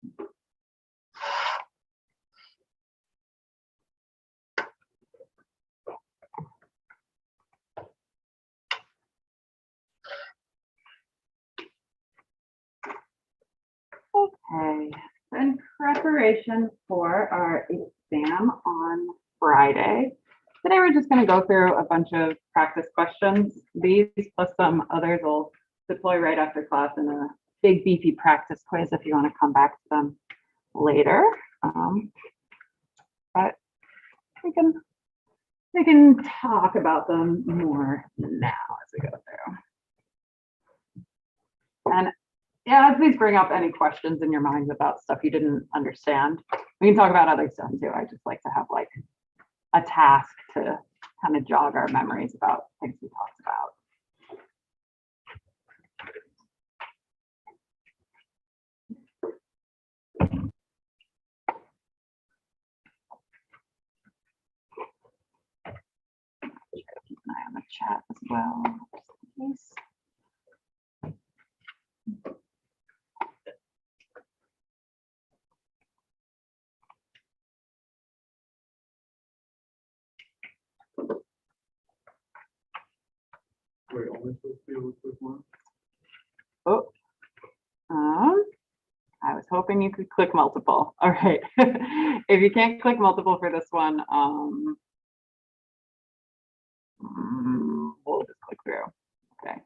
Okay, in preparation for our exam on Friday, today we're just going to go through a bunch of practice questions. These plus some others will deploy right after class in a big beefy practice quiz if you want to come back to them later. But we can talk about them more now as we go through. And yeah, please bring up any questions in your minds about stuff you didn't understand. We can talk about other stuff too. I just like to have like a task to kind of jog our memories about things we talked about. Keep an eye on the chat as well, just in case. Wait, only supposed to be able to click one? Oh, I was hoping you could click multiple. All right. If you can't click multiple for this one, we'll just click through. Okay.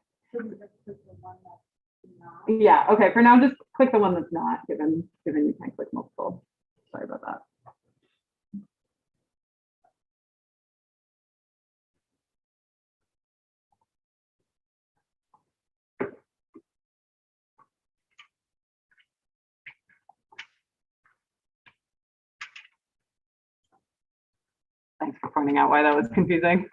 Yeah. Okay. For now, just click the one that's not given you can't click multiple. Sorry about that. Thanks for pointing out why that was confusing.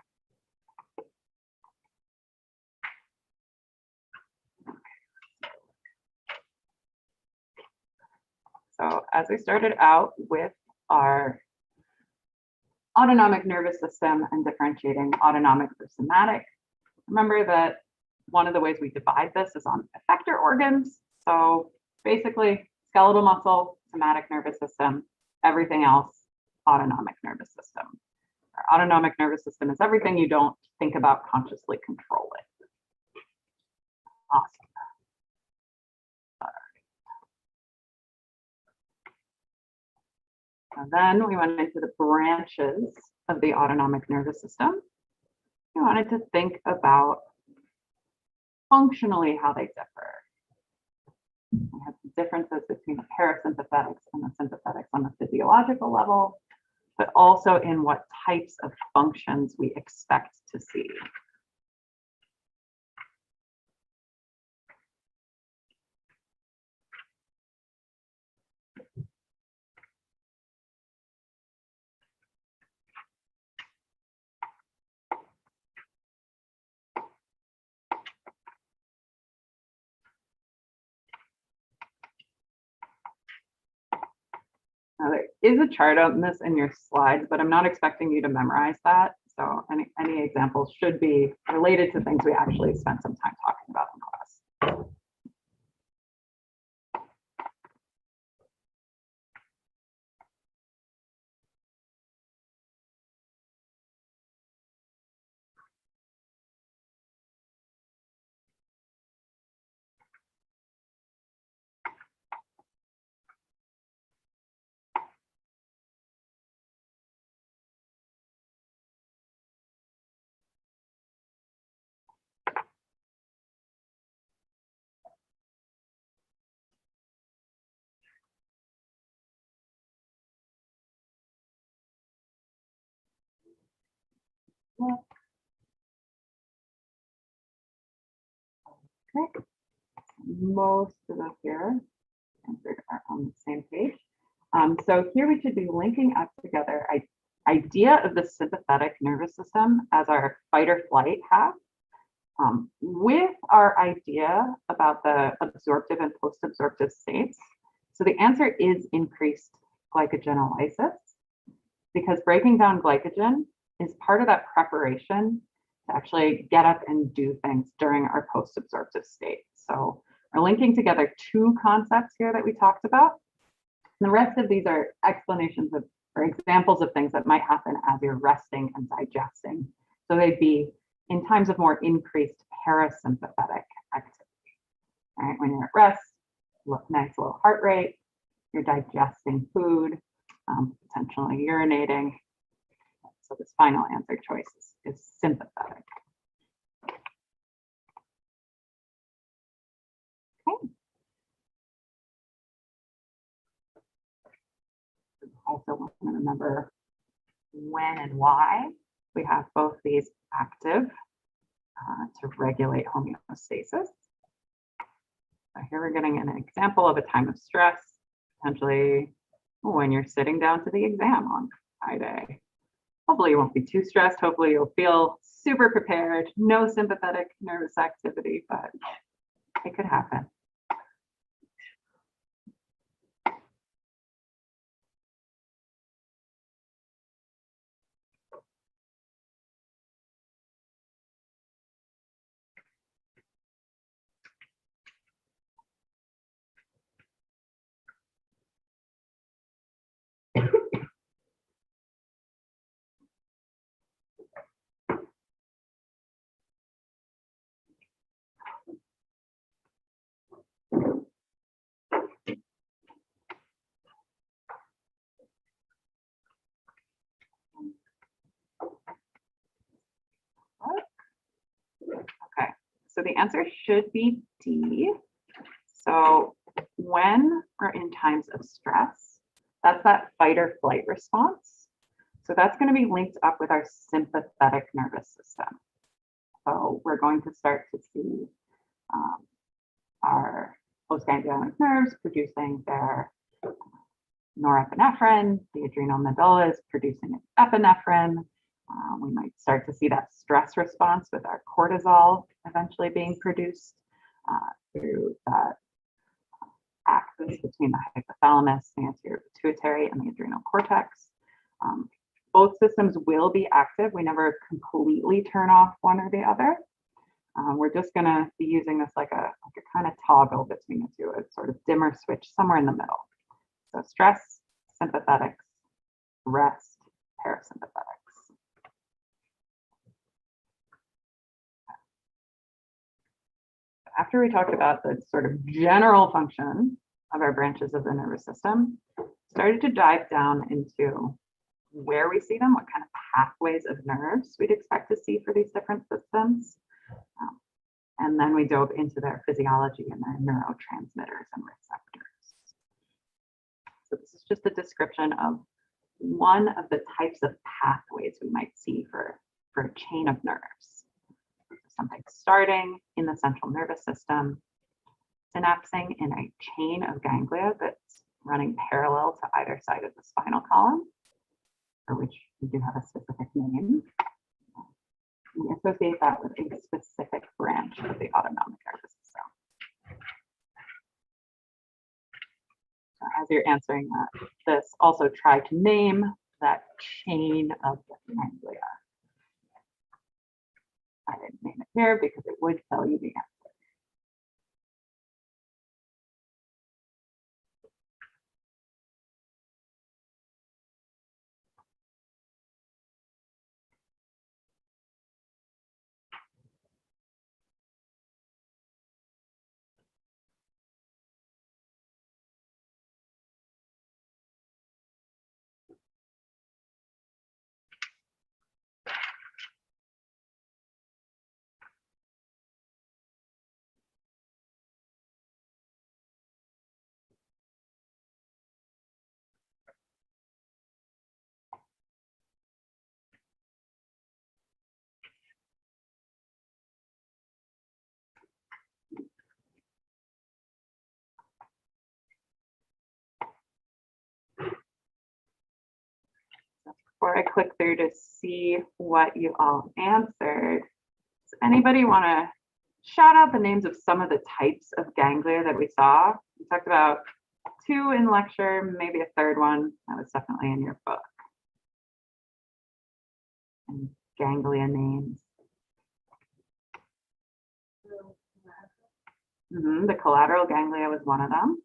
So as we started out with our autonomic nervous system and differentiating autonomic versus somatic, remember that one of the ways we divide this is on effector organs. So basically skeletal muscle, somatic nervous system, everything else, autonomic nervous system. Our autonomic nervous system is everything you don't think about consciously control it. Awesome. And then we went into the branches of the autonomic nervous system. We wanted to think about functionally how they differ. We have differences between the parasympathetics and the sympathetics on the physiological level, but also in what types of functions we expect to see. Now, there is a chart on this in your slides, but I'm not expecting you to memorize that. So any examples should be related to things we actually spent some time talking about in class. Okay, most of us here are on the same page. So here we should be linking up together an idea of the sympathetic nervous system as our fight or flight half, with our idea about the absorptive and post-absorptive states. So the answer is increased glycogenolysis, because breaking down glycogen is part of that preparation to actually get up and do things during our post-absorptive state. So we're linking together two concepts here that we talked about. And the rest of these are explanations of or examples of things that might happen as you're resting and digesting. So they'd be in times of more increased parasympathetic activity. All right, when you're at rest, nice low heart rate, you're digesting food, potentially urinating. So this final answer choice is sympathetic. Okay. Also want to remember when and why we have both these active to regulate homeostasis. So here we're getting an example of a time of stress, potentially when you're sitting down to the exam on Friday. Hopefully you won't be too stressed. Hopefully you'll feel super prepared, no sympathetic nervous activity, but it could happen. Okay, so the answer should be D. So when we're in times of stress, that's that fight or flight response. So that's going to be linked up with our sympathetic nervous system. So we're going to start to see our postganglionic nerves producing their norepinephrine, the adrenal medulla is producing its epinephrine. We might start to see that stress response with our cortisol eventually being produced through that axis between the hypothalamus, the anterior pituitary, and the adrenal cortex. Both systems will be active. We never completely turn off one or the other. We're just going to be using this like a kind of toggle between the two, a sort of dimmer switch somewhere in the middle. So stress, sympathetics, rest, parasympathetics. After we talked about the sort of general function of our branches of the nervous system, started to dive down into where we see them, what kind of pathways of nerves we'd expect to see for these different systems. And then we dove into their physiology and their neurotransmitters and receptors. So this is just a description of one of the types of pathways we might see for a chain of nerves. Something starting in the central nervous system, synapsing in a chain of ganglia that's running parallel to either side of the spinal column, for which we do have a specific name. We associate that with a specific branch of the autonomic nervous system. So as you're answering this, also try to name that chain of ganglia. I didn't name it here because it would tell you the answer. Before I click through to see what you all answered, does anybody want to shout out the names of some of the types of ganglia that we saw? We talked about 2 in lecture, maybe a third one that was definitely in your book. And ganglia names. The collateral ganglia was one of them.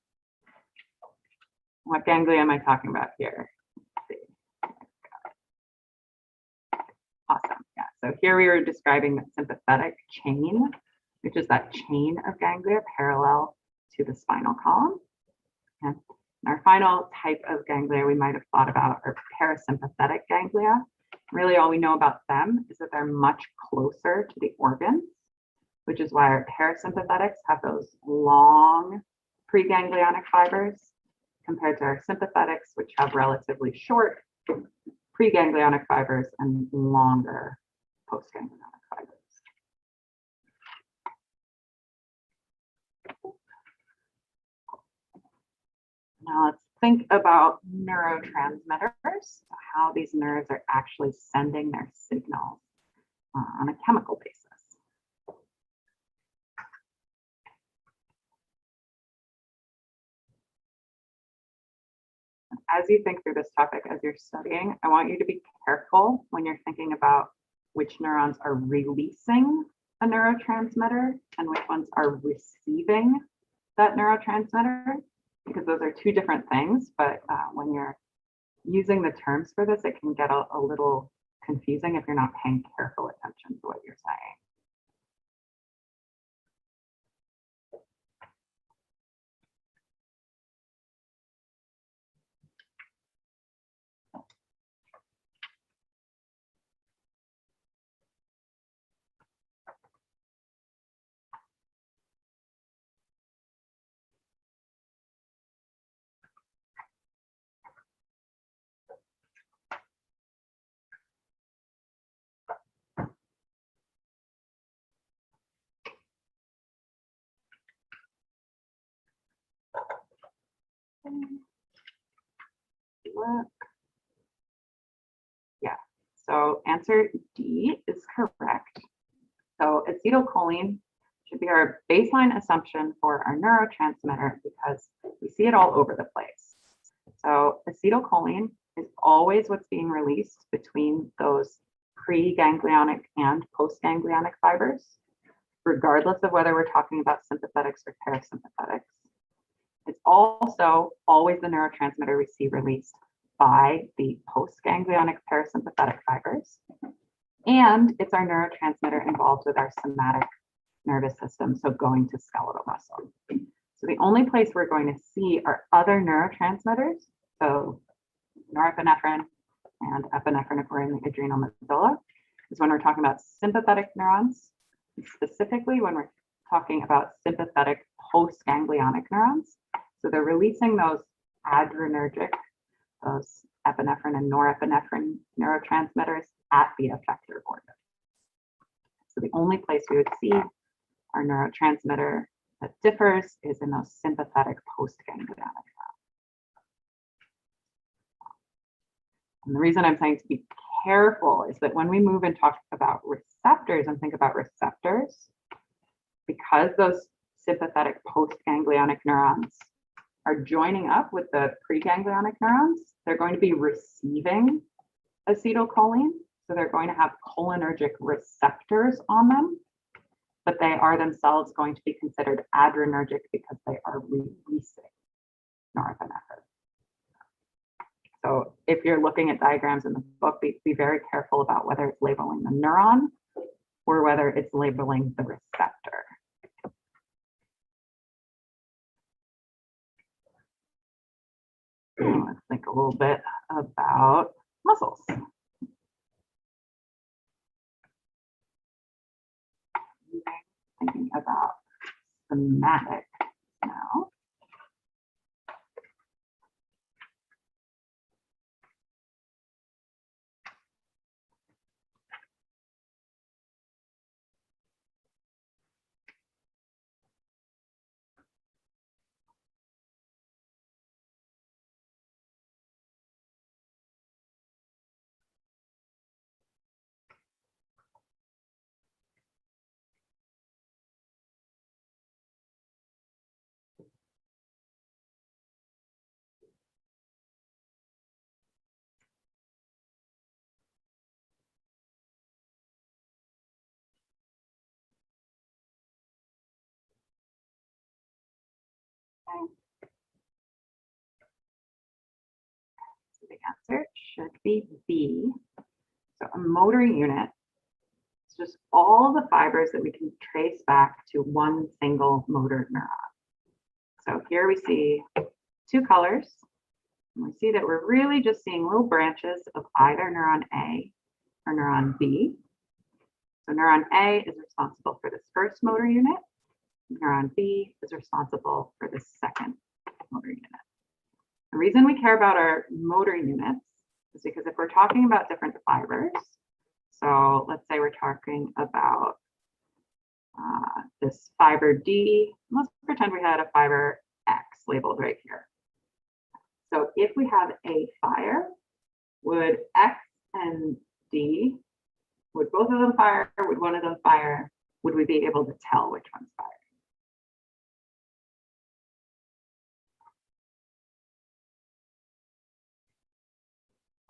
What ganglia am I talking about here? Let's see. Awesome. Yeah. So here we were describing the sympathetic chain, which is that chain of ganglia parallel to the spinal column. And our final type of ganglia we might have thought about are parasympathetic ganglia. Really, all we know about them is that they're much closer to the organs, which is why our parasympathetics have those long preganglionic fibers compared to our sympathetics, which have relatively short preganglionic fibers and longer postganglionic fibers. Now let's think about neurotransmitters, how these nerves are actually sending their signals on a chemical basis. As you think through this topic, as you're studying, I want you to be careful when you're thinking about which neurons are releasing a neurotransmitter and which ones are receiving that neurotransmitter, because those are two different things. But when you're using the terms for this, it can get a little confusing if you're not paying careful attention to what you're saying. Look. Yeah, so answer D is correct. So acetylcholine should be our baseline assumption for our neurotransmitter because we see it all over the place. So acetylcholine is always what's being released between those preganglionic and postganglionic fibers, regardless of whether we're talking about sympathetics or parasympathetics. It's also always the neurotransmitter we see released by the postganglionic parasympathetic fibers. And it's our neurotransmitter involved with our somatic nervous system, so going to skeletal muscle. So the only place we're going to see our other neurotransmitters, so norepinephrine and epinephrine if we're in the adrenal medulla, is when we're talking about sympathetic neurons, specifically when we're talking about sympathetic postganglionic neurons. So they're releasing those adrenergic, those epinephrine and norepinephrine neurotransmitters at the effector organ. So the only place we would see our neurotransmitter that differs is in those sympathetic postganglionic neurons. And the reason I'm saying to be careful is that when we move and talk about receptors and think about receptors, because those sympathetic postganglionic neurons are joining up with the preganglionic neurons, they're going to be receiving acetylcholine. So they're going to have cholinergic receptors on them, but they are themselves going to be considered adrenergic because they are releasing norepinephrine. So if you're looking at diagrams in the book, be very careful about whether it's labeling the neuron or whether it's labeling the receptor. Let's think a little bit about muscles. Thinking about somatic now. answer should be B. So a motor unit is just all the fibers that we can trace back to one single motor neuron. So here we see two colors, and we see that we're really just seeing little branches of either neuron A or neuron B. So neuron A is responsible for this first motor unit. Neuron B is responsible for the second motor unit. The reason we care about our motor units is because if we're talking about different fibers, so let's say we're talking about this fiber D, let's pretend we had a fiber X labeled right here. So if we have a fire, would X and D, would both of them fire? Would one of them fire? Would we be able to tell which one's firing?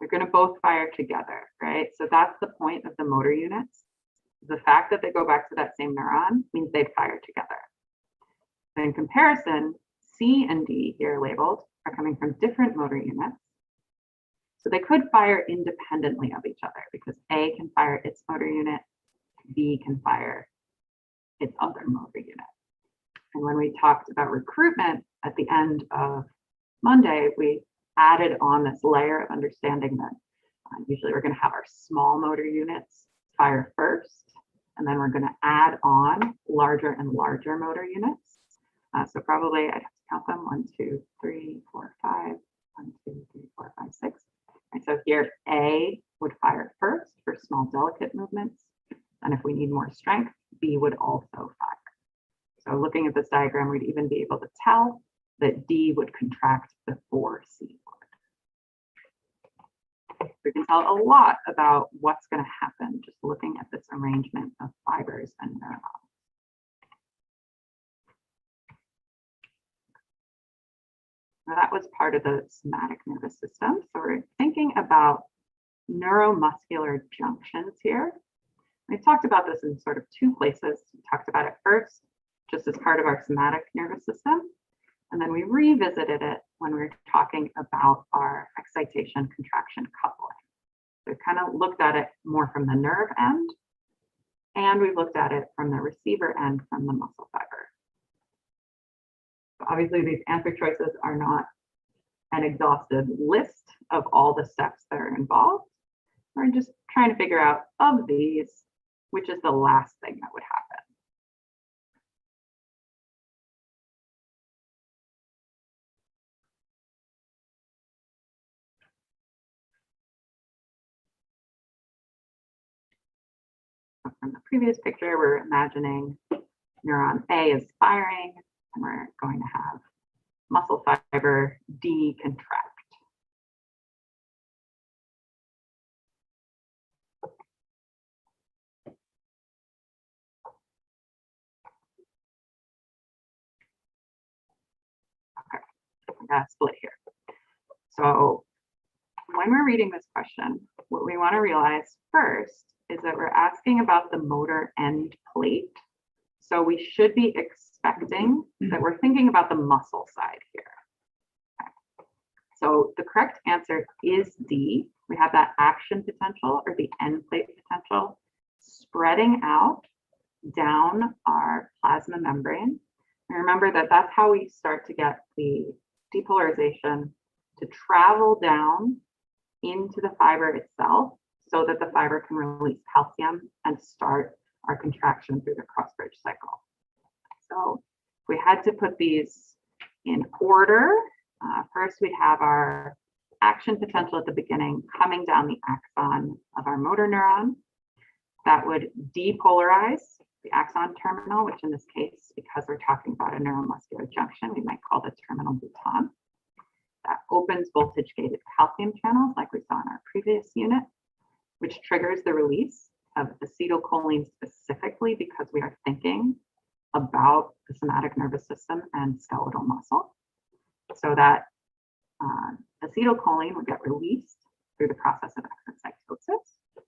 They're going to both fire together, right? So that's the point of the motor units. The fact that they go back to that same neuron means they'd fire together. And in comparison, C and D here labeled are coming from different motor units. So they could fire independently of each other because A can fire its motor unit, B can fire its other motor unit. And when we talked about recruitment at the end of Monday, we added on this layer of understanding that usually we're going to have our small motor units fire first, and then we're going to add on larger and larger motor units. So probably I'd have to count them 1, 2, 3, 4, 5, 1, 2, 3, 4, 5, 6. And so here A would fire first for small delicate movements. And if we need more strength, B would also fire. So looking at this diagram, we'd even be able to tell that D would contract before C would. We can tell a lot about what's going to happen just looking at this arrangement of fibers and neurons. Now that was part of the somatic nervous system. So we're thinking about neuromuscular junctions here. We've talked about this in sort of two places. We talked about it first, just as part of our somatic nervous system. And then we revisited it when we were talking about our excitation contraction coupling. So we kind of looked at it more from the nerve end, and we looked at it from the receiver end from the muscle fiber. Obviously, these answer choices are not an exhaustive list of all the steps that are involved. We're just trying to figure out of these, which is the last thing that would happen. So from the previous picture, we're imagining neuron A is firing, and we're going to have muscle fiber D contract. Okay, I got a split here. So when we're reading this question, what we want to realize first is that we're asking about the motor end plate. So we should be expecting that we're thinking about the muscle side here. Okay. So the correct answer is D. We have that action potential or the end plate potential spreading out down our plasma membrane. And remember that that's how we start to get the depolarization to travel down into the fiber itself so that the fiber can release calcium and start our contraction through the cross-bridge cycle. So if we had to put these in order, first we'd have our action potential at the beginning coming down the axon of our motor neuron. That would depolarize the axon terminal, which in this case, because we're talking about a neuromuscular junction, we might call the terminal bouton. That opens voltage-gated calcium channels like we saw in our previous unit, which triggers the release of acetylcholine specifically because we are thinking about the somatic nervous system and skeletal muscle. So that acetylcholine would get released through the process of exocytosis. So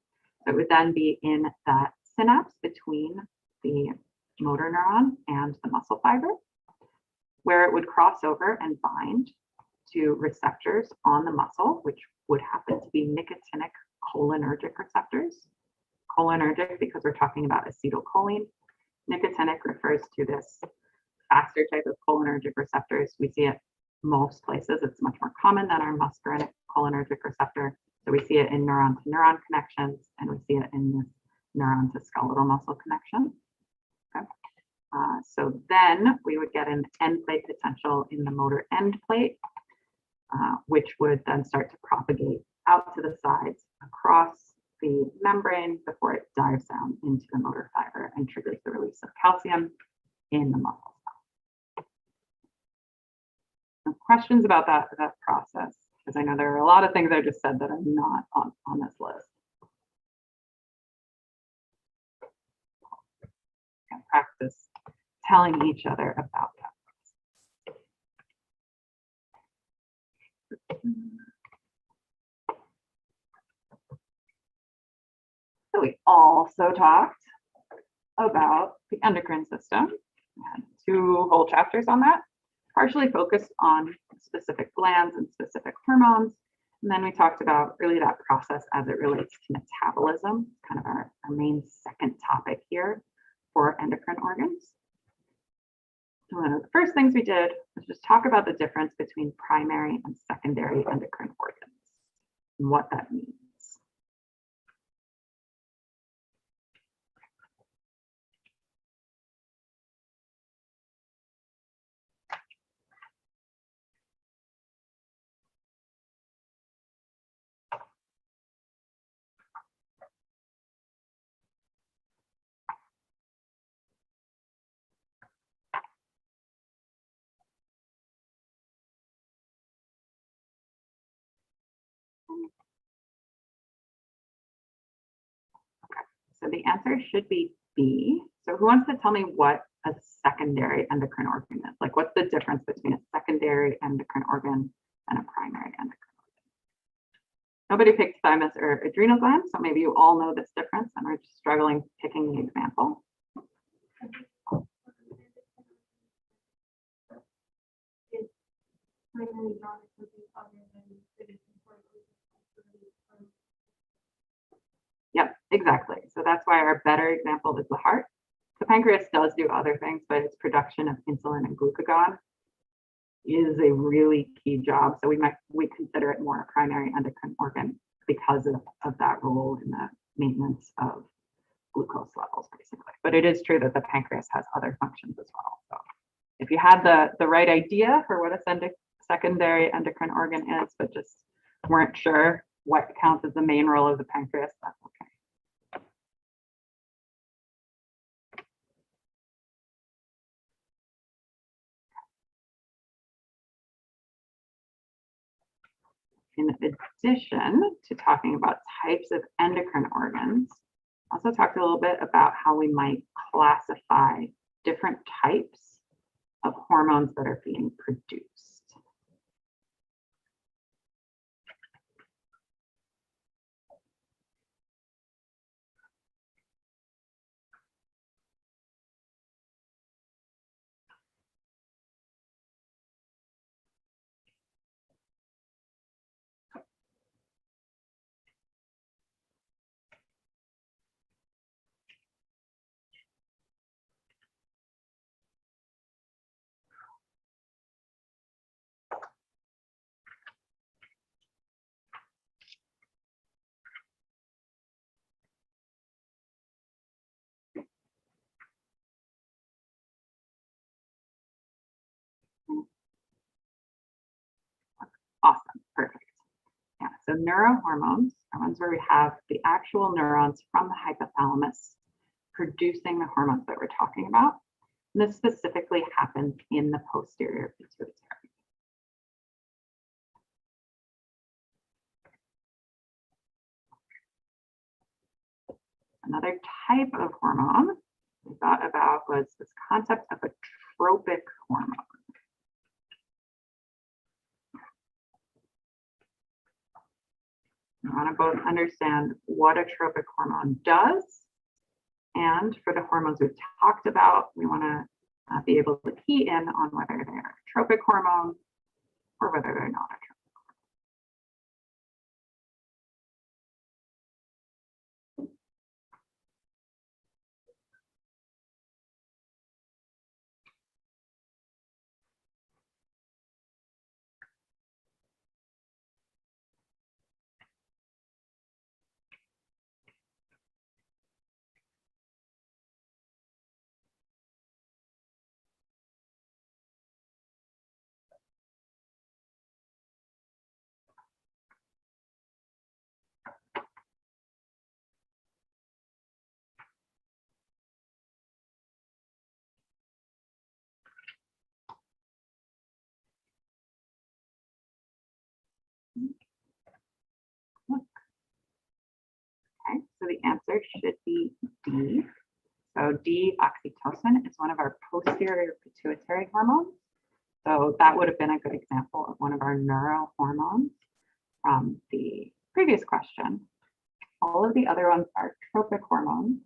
it would then be in that synapse between the motor neuron and the muscle fiber, where it would cross over and bind to receptors on the muscle, which would happen to be nicotinic cholinergic receptors. Cholinergic because we're talking about acetylcholine. Nicotinic refers to this faster type of cholinergic receptors. We see it most places. It's much more common than our muscarinic cholinergic receptor. So we see it in neuron to neuron connections, and we see it in this neuron to skeletal muscle connection. Okay. So then we would get an end plate potential in the motor end plate, which would then start to propagate out to the sides across the membrane before it dives down into the motor fiber and triggers the release of calcium in the muscle cell. Some questions about that process, because I know there are a lot of things I just said that are not on this list. And practice telling each other about that. So we also talked about the endocrine system. We had 2 whole chapters on that, partially focused on specific glands and specific hormones. And then we talked about really that process as it relates to metabolism, kind of our main second topic here for endocrine organs. So one of the first things we did was just talk about the difference between primary and secondary endocrine organs and what that means. So the answer should be B. So who wants to tell me what a secondary endocrine organ is? Like, what's the difference between a secondary endocrine organ and a primary endocrine organ? Nobody picked thymus or adrenal gland, so maybe you all know this difference and are just struggling picking the example. Yep, exactly. So that's why our better example is the heart. The pancreas does do other things, but its production of insulin and glucagon is a really key job. So we consider it more a primary endocrine organ because of that role in the maintenance of glucose levels, basically. But it is true that the pancreas has other functions as well. So if you had the right idea for what a secondary endocrine organ is, but just weren't sure what counts as the main role of the pancreas, that's okay. In addition to talking about types of endocrine organs, I also talked a little bit about how we might classify different types of hormones that are being produced. Awesome, perfect. Yeah, so neurohormones are ones where we have the actual neurons from the hypothalamus producing the hormones that we're talking about. And this specifically happens in the posterior pituitary. Another type of hormone we thought about was this concept of a tropic hormone. We want to both understand what a tropic hormone does, and for the hormones we've talked about, we want to be able to key in on whether they're a tropic hormone or whether they're not a tropic So the answer should be D. So D, oxytocin, is one of our posterior pituitary hormones. So that would have been a good example of one of our neurohormones from the previous question. All of the other ones are tropic hormones.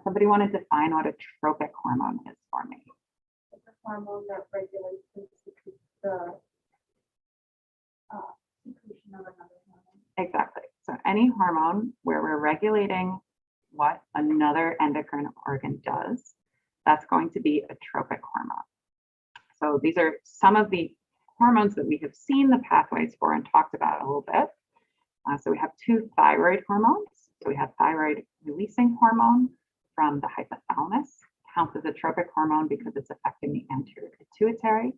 Somebody want to define what a tropic hormone is for me? It's a hormone that regulates the secretion of another hormone. Exactly. So any hormone where we're regulating what another endocrine organ does, that's going to be a tropic hormone. So these are some of the hormones that we have seen the pathways for and talked about a little bit. So we have two thyroid hormones. So we have thyroid releasing hormone from the hypothalamus, counts as a tropic hormone because it's affecting the anterior pituitary.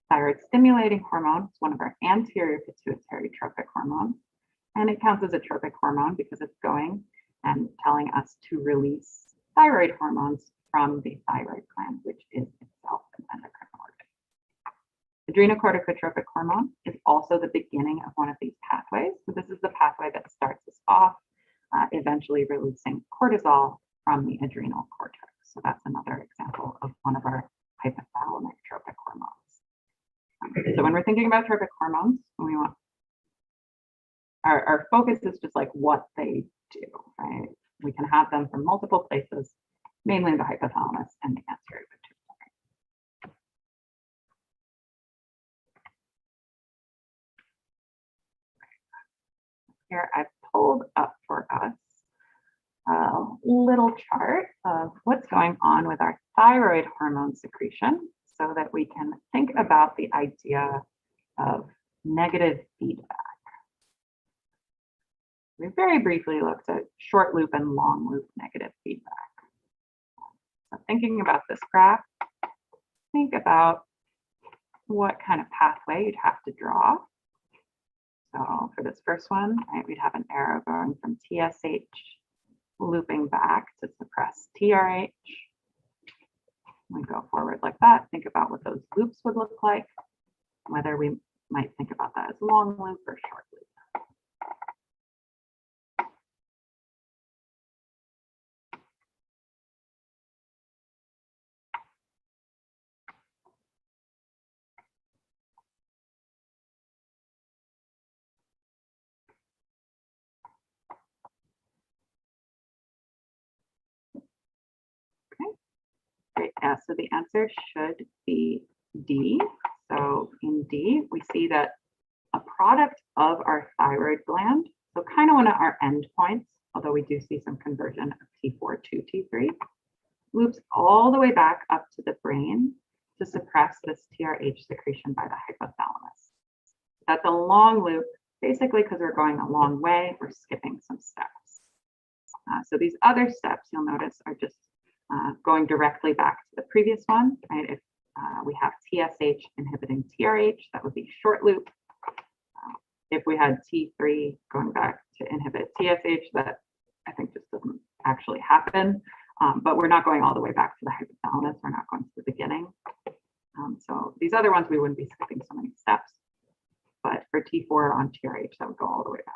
Thyroid stimulating hormone is one of our anterior pituitary tropic hormones, and it counts as a tropic hormone because it's going and telling us to release thyroid hormones from the thyroid gland, which is itself an endocrine organ. Adrenocorticotropic hormone is also the beginning of one of these pathways. So this is the pathway that starts us off, eventually releasing cortisol from the adrenal cortex. So that's another example of one of our hypothalamic tropic hormones. So when we're thinking about tropic hormones, we want our focus is just like what they do, right? We can have them from multiple places, mainly the hypothalamus and the anterior pituitary. Here I've pulled up for us a little chart of what's going on with our thyroid hormone secretion so that we can think about the idea of negative feedback. We very briefly looked at short loop and long loop negative feedback. So thinking about this graph, think about what kind of pathway you'd have to draw. So for this first one, right, we'd have an arrow going from TSH looping back to suppress TRH. We go forward like that. Think about what those loops would look like, whether we might think about that as long loop or short loop. Great. So the answer should be D. So in D, we see that a product of our thyroid gland, so kind of one of our endpoints, although we do see some conversion of T4 to T3, loops all the way back up to the brain to suppress this TRH secretion by the hypothalamus. That's a long loop, basically because we're going a long way, we're skipping some steps. So these other steps, you'll notice, are just going directly back to the previous one, right? If we have TSH inhibiting TRH, that would be short loop. If we had T3 going back to inhibit TSH, that I think just doesn't actually happen. But we're not going all the way back to the hypothalamus. We're not going to the beginning. So these other ones, we wouldn't be skipping so many steps. But for T4 on TRH, that would go all the way back.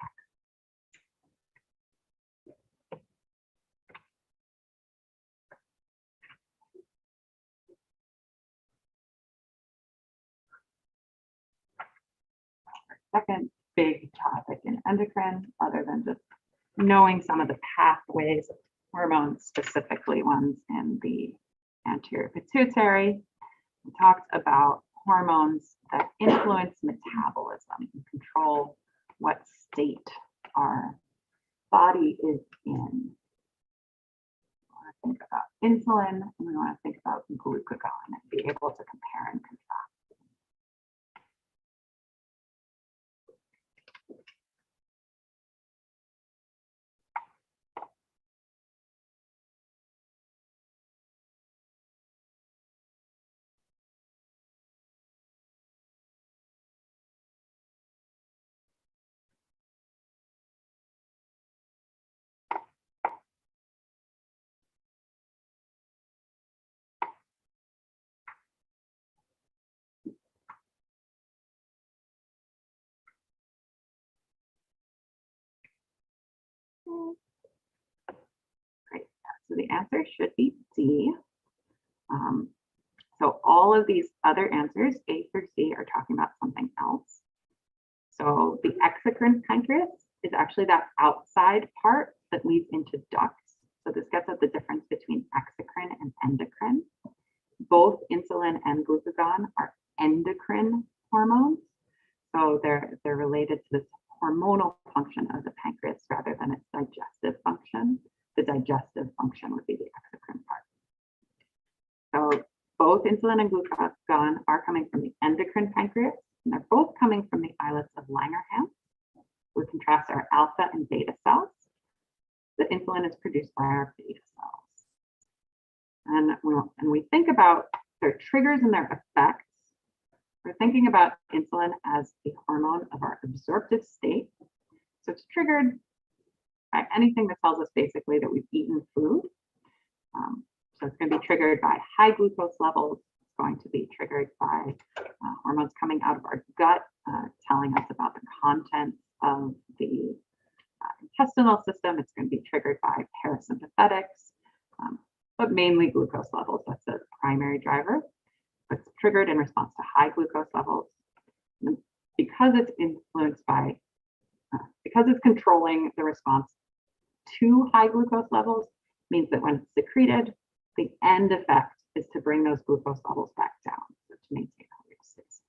Second big topic in endocrine, other than just knowing some of the pathways of hormones, specifically ones in the anterior pituitary. We talked about hormones that influence metabolism and control what state our body is in. We want to think about insulin, and we want to think about glucagon and be able to compare and contrast. the answer should be D. So all of these other answers, A through C, are talking about something else. So the exocrine pancreas is actually that outside part that leads into ducts. So this gets at the difference between exocrine and endocrine. Both insulin and glucagon are endocrine hormones. So they're related to this hormonal function of the pancreas rather than its digestive function. The digestive function would be the exocrine part. So both insulin and glucagon are coming from the endocrine pancreas, and they're both coming from the islets of Langerhans, which contrast our alpha and beta cells. The insulin is produced by our beta cells. And when we think about their triggers and their effects, we're thinking about insulin as the hormone of our absorptive state. So it's triggered by anything that tells us basically that we've eaten food. So it's going to be triggered by high glucose levels. It's going to be triggered by hormones coming out of our gut, telling us about the content of the intestinal system. It's going to be triggered by parasympathetics, but mainly glucose levels. That's the primary driver. It's triggered in response to high glucose levels. And because it's influenced by, because it's controlling the response to high glucose levels, means that when it's secreted, the end effect is to bring those glucose levels back down, so to maintain homeostasis.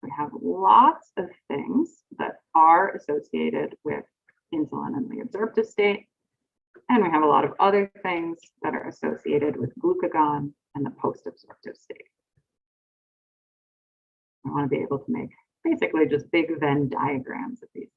We have lots of things that are associated with insulin in the absorptive state, and we have a lot of other things that are associated with glucagon and the post-absorptive state. I want to be able to make basically just big Venn diagrams of these things.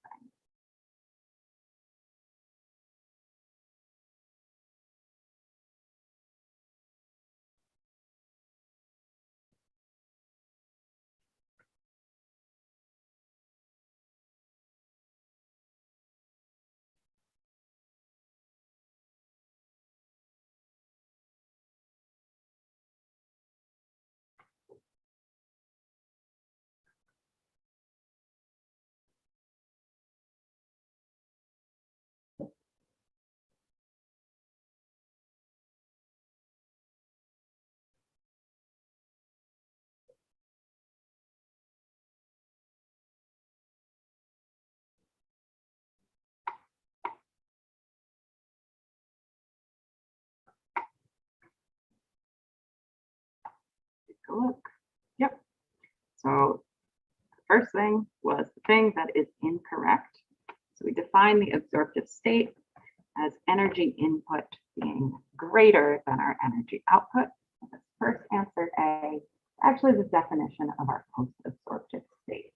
Take a look. Yep. So the first thing was the thing that is incorrect. So we define the absorptive state as energy input being greater than our energy output. This first answer A, actually the definition of our post-absorptive state.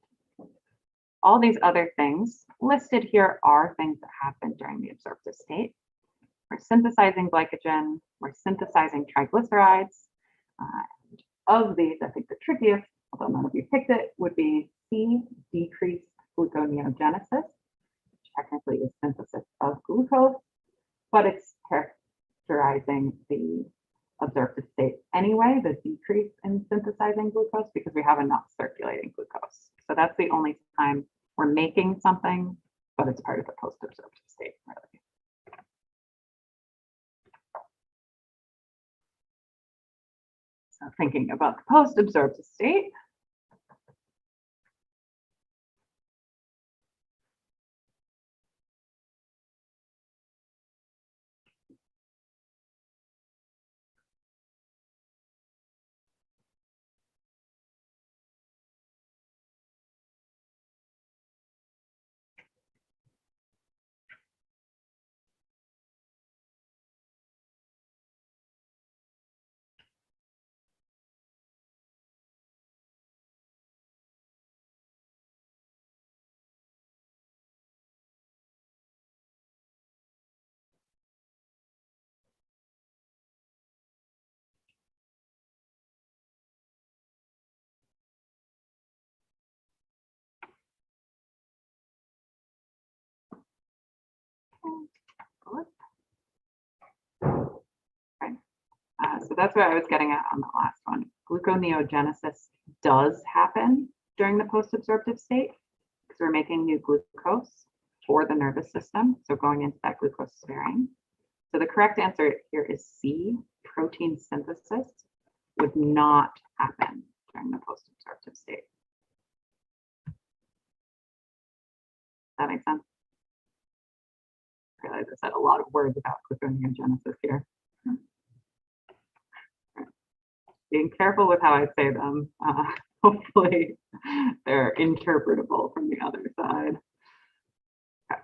All these other things listed here are things that happen during the absorptive state. We're synthesizing glycogen, we're synthesizing triglycerides. Of these, I think the trickiest, although none of you picked it, would be C, decreased gluconeogenesis, which technically is synthesis of glucose, but it's characterizing the absorptive state anyway, the decrease in synthesizing glucose, because we have enough circulating glucose. So that's the only time we're making something, but it's part of the post-absorptive state, really. So thinking about the post-absorptive state, okay. So that's what I was getting at on the last one. Gluconeogenesis does happen during the post-absorptive state. because we're making new glucose for the nervous system, so going into that glucose sparing. So the correct answer here is C, protein synthesis would not happen during the post-absorptive state. That makes sense? I realize I said a lot of words about gluconeogenesis here. Being careful with how I say them. Hopefully they're interpretable from the other side. Okay.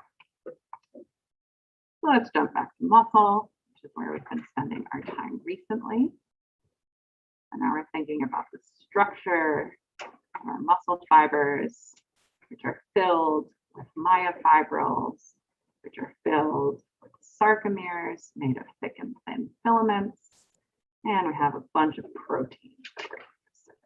So let's jump back to muscle, which is where we've been spending our time recently. And now we're thinking about the structure of our muscle fibers, which are filled with myofibrils, which are filled with sarcomeres made of thick and thin filaments. And we have a bunch of proteins that are specific.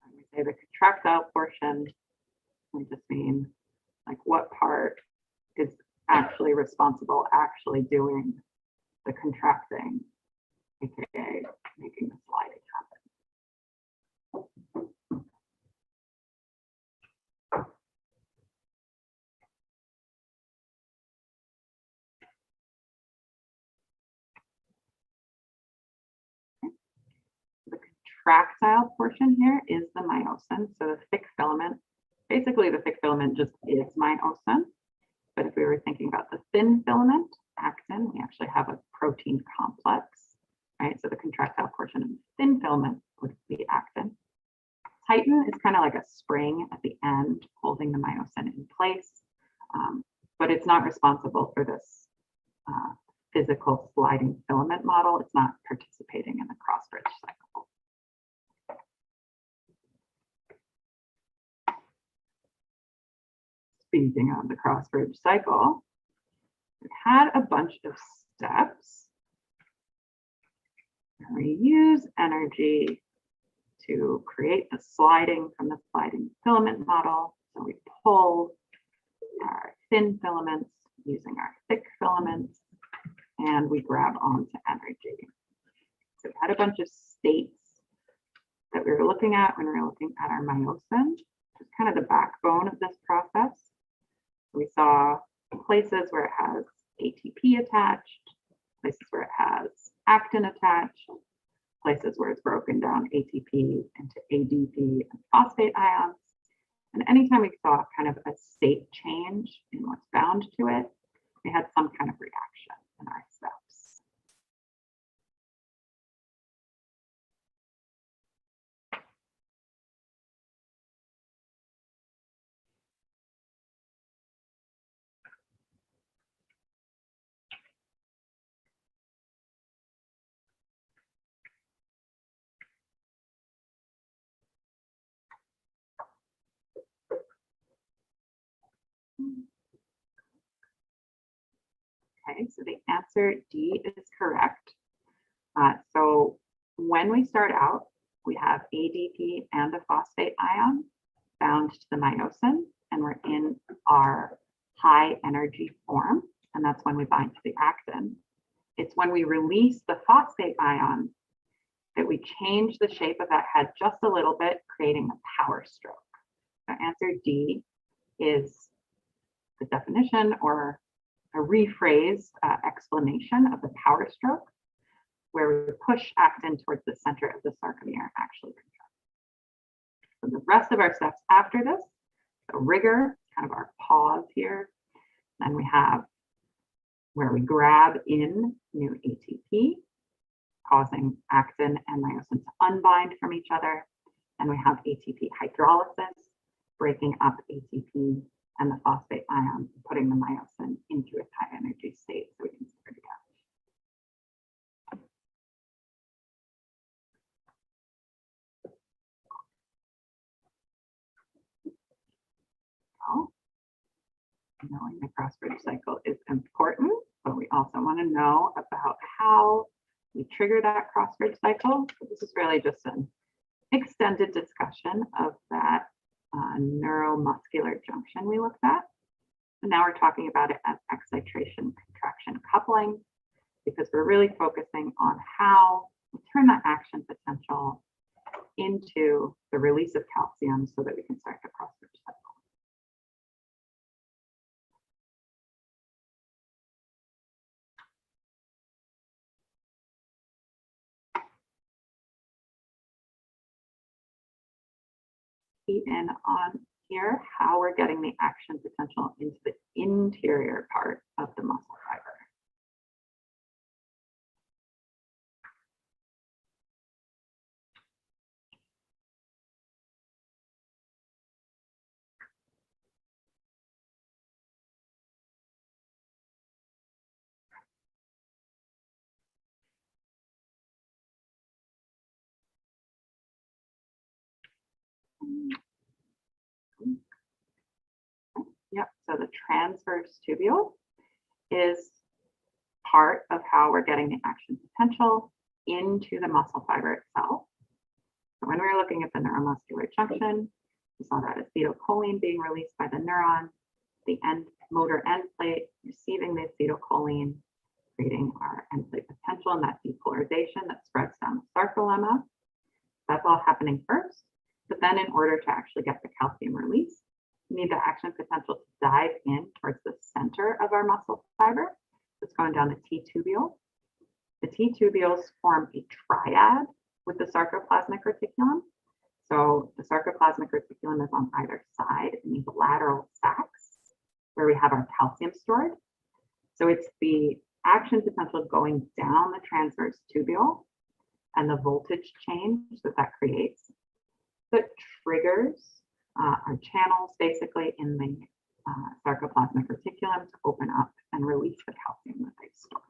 When we say the contractile portion, we just mean like what part is actually responsible, actually doing the contracting, aka making the sliding happen. The contractile portion here is the myosin, so the thick filament. Basically, the thick filament just is myosin. But if we were thinking about the thin filament, actin, we actually have a protein complex, right? So the contractile portion of the thin filament would be actin. Titin is kind of like a spring at the end holding the myosin in place, but it's not responsible for this physical sliding filament model. It's not participating in the cross-bridge cycle. Speaking of the cross-bridge cycle, we've had a bunch of steps. And we use energy to create the sliding from the sliding filament model. So we pull our thin filaments using our thick filaments, and we grab onto energy. So we had a bunch of states that we were looking at when we were looking at our myosin, which is kind of the backbone of this process. We saw places where it has ATP attached, places where it has actin attached, places where it's broken down ATP into ADP and phosphate ions. And anytime we saw kind of a state change in what's bound to it, we had some kind of reaction in our steps. Okay, so the answer D is correct. So when we start out, we have ADP and a phosphate ion bound to the myosin, and we're in our high energy form, and that's when we bind to the actin. It's when we release the phosphate ion that we change the shape of that head just a little bit, creating a power stroke. So answer D is the definition or a rephrased explanation of the power stroke, where we push actin towards the center of the sarcomere actually contract. So the rest of our steps after this, the rigor, kind of our pause here. Then we have where we grab in new ATP, causing actin and myosin to unbind from each other. And we have ATP hydrolysis, breaking up ATP and the phosphate ion, putting the myosin into its high energy state so we can start again. So, knowing the cross-bridge cycle is important, but we also want to know about how we trigger that cross-bridge cycle. So this is really just an extended discussion of that neuromuscular junction we looked at. And now we're talking about it as excitation contraction coupling. because we're really focusing on how we turn that action potential into the release of calcium so that we can start the cross-bridge cycle. Key in on here how we're getting the action potential into the interior part of the muscle fiber. Yep, so the transverse tubule is part of how we're getting the action potential into the muscle fiber itself. So when we were looking at the neuromuscular junction, we saw that acetylcholine being released by the neuron, the motor end plate receiving the acetylcholine, creating our end plate potential and that depolarization that spreads down the sarcolemma. That's all happening first. But then in order to actually get the calcium release, we need the action potential to dive in towards the center of our muscle fiber. It's going down the T tubule. The T tubules form a triad with the sarcoplasmic reticulum. So the sarcoplasmic reticulum is on either side in these lateral sacs where we have our calcium stored. So it's the action potential going down the transverse tubule and the voltage change that creates that triggers our channels basically in the sarcoplasmic reticulum to open up and release the calcium that they've stored.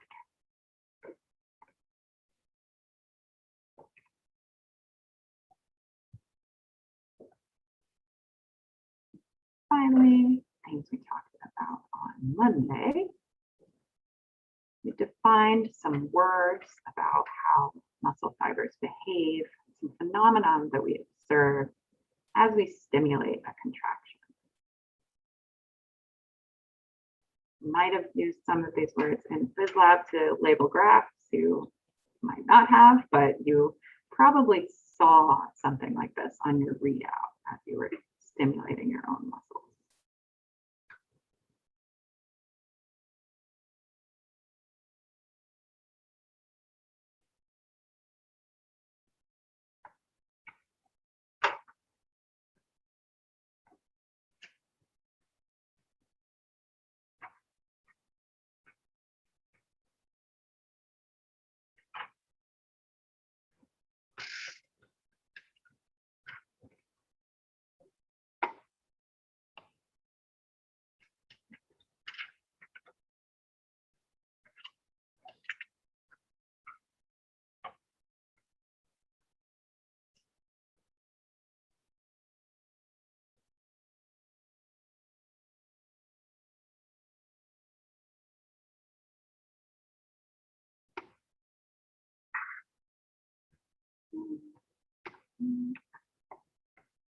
Finally, things we talked about on Monday. We defined some words about how muscle fibers behave, some phenomenon that we observe as we stimulate a contraction. You might have used some of these words in phys lab to label graphs. You might not have, but you probably saw something like this on your readout as you were stimulating your own muscles.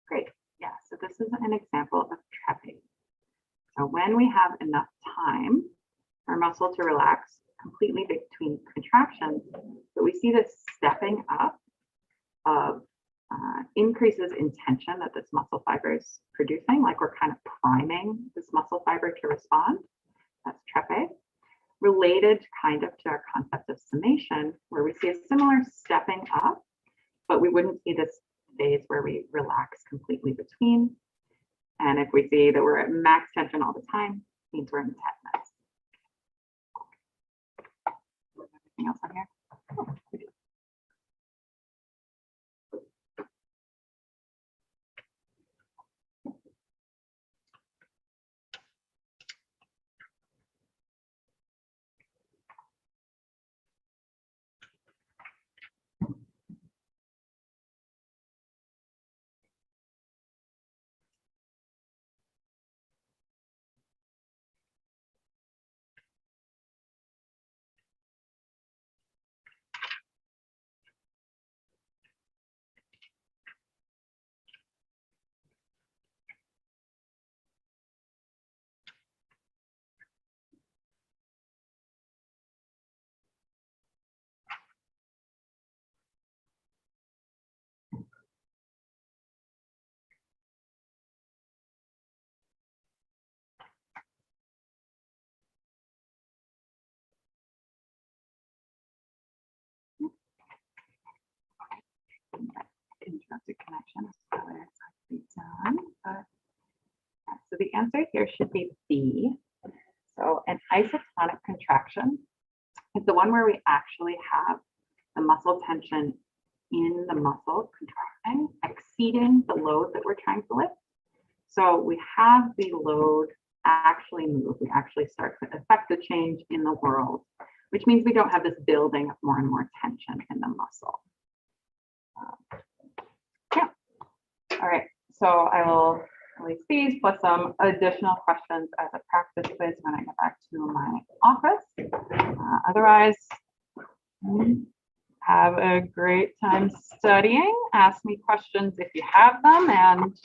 Great. Yeah, so this is an example of trapping. So when we have enough time for our muscle to relax completely between contractions, but we see this stepping up of increases in tension that this muscle fiber is producing, like we're kind of priming this muscle fiber to respond. That's trepe. Related kind of to our concept of summation, where we see a similar stepping up, but we wouldn't see this phase where we relax completely between. And if we see that we're at max tension all the time, it means we're in tetanus. Anything else on here? Oh, we do. interrupted connection. So there's actually done. But, yeah, so the answer here should be B. So an isotonic contraction is the one where we actually have the muscle tension in the muscle contracting, exceeding the load that we're trying to lift. So we have the load actually move. We actually start to affect the change in the world, which means we don't have this building of more and more tension in the muscle. Yeah. All right. So I will release these plus some additional questions as a practice quiz when I get back to my office. Otherwise, have a great time studying. Ask me questions if you have them, and